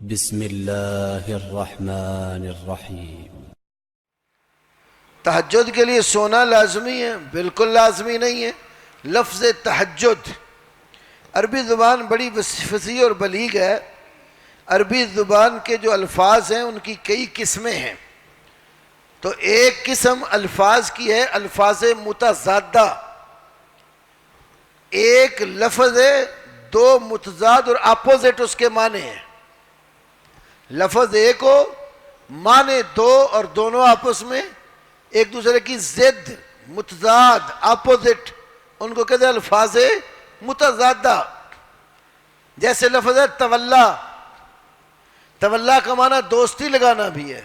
بسم اللہ الرحمن الرحیم۔ تہجد کے لیے سونا لازمی ہے؟ بالکل لازمی نہیں ہے۔ لفظ تہجد عربی زبان بڑی فصیح اور بلیغ ہے۔ عربی زبان کے جو الفاظ ہیں ان کی کئی قسمیں ہیں، تو ایک قسم الفاظ کی ہے الفاظ متضادہ۔ ایک لفظ ہے، دو متضاد اور اپوزٹ اس کے معنی ہیں۔ لفظ ایک ہو، معنی دو، اور دونوں آپس میں ایک دوسرے کی ضد، متضاد، اپوزٹ، ان کو کہتے ہیں الفاظ متضادہ۔ جیسے لفظ ہے تولا۔ تولا کا معنی دوستی لگانا بھی ہے،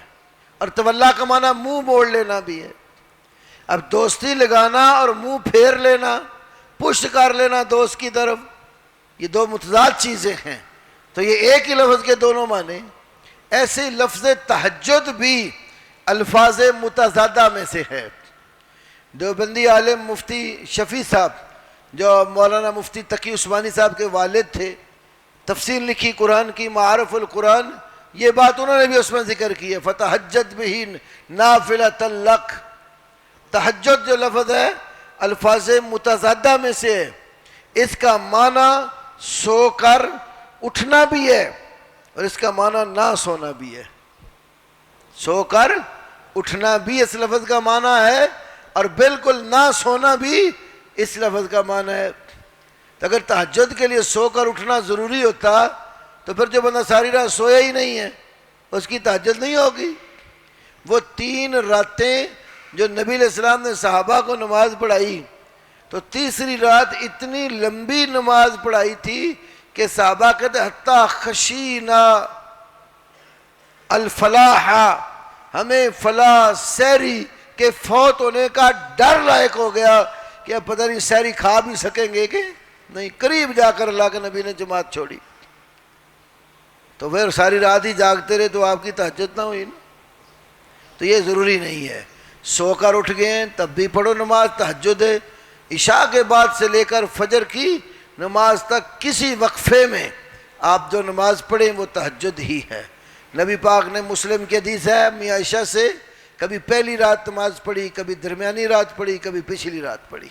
اور تولا کا معنی منہ موڑ لینا بھی ہے۔ اب دوستی لگانا اور منہ پھیر لینا، پشت کر لینا دوست کی طرف، یہ دو متضاد چیزیں ہیں، تو یہ ایک ہی لفظ کے دونوں معنی۔ ایسے لفظ تہجد بھی الفاظ متضادہ میں سے ہے۔ دیوبندی عالم مفتی شفیع صاحب، جو مولانا مفتی تقی عثمانی صاحب کے والد تھے، تفسیر لکھی قرآن کی، معارف القرآن، یہ بات انہوں نے بھی اس میں ذکر کی ہے، فَتَحَجَّدْ بِهِ نَافِلَةً لَكَ۔ تہجد جو لفظ ہے الفاظ متضادہ میں سے ہے۔ اس کا معنی سو کر اٹھنا بھی ہے، اور اس کا معنی نہ سونا بھی ہے۔ سو کر اٹھنا بھی اس لفظ کا معنی ہے، اور بالکل نہ سونا بھی اس لفظ کا معنی ہے۔ تو اگر تہجد کے لیے سو کر اٹھنا ضروری ہوتا تو پھر جو بندہ ساری رات سویا ہی نہیں ہے اس کی تہجد نہیں ہوگی۔ وہ 3 راتیں جو نبی علیہ السلام نے صحابہ کو نماز پڑھائی، تو تیسری رات اتنی لمبی نماز پڑھائی تھی کہ صحابہ کہتے حتیٰ خشینا الفلاح، ہمیں فلاح سحری کے فوت ہونے کا ڈر لاحق ہو گیا کہ اب پتہ نہیں سحری کھا بھی سکیں گے کہ نہیں۔ قریب جا کر اللہ کے نبی نے جماعت چھوڑی، تو پھر ساری رات ہی جاگتے رہے تو آپ کی تہجد نہ ہوئی نا۔ تو یہ ضروری نہیں ہے، سو کر اٹھ گئے ہیں تب بھی پڑھو نماز، تہجد ہے۔ عشاء کے بعد سے لے کر فجر کی نماز تک کسی وقفے میں آپ جو نماز پڑھیں وہ تہجد ہی ہے۔ نبی پاک نے، مسلم کی حدیث ہے، میاں عائشہ سے، کبھی پہلی رات نماز پڑھی، کبھی درمیانی رات پڑھی، کبھی پچھلی رات پڑھی۔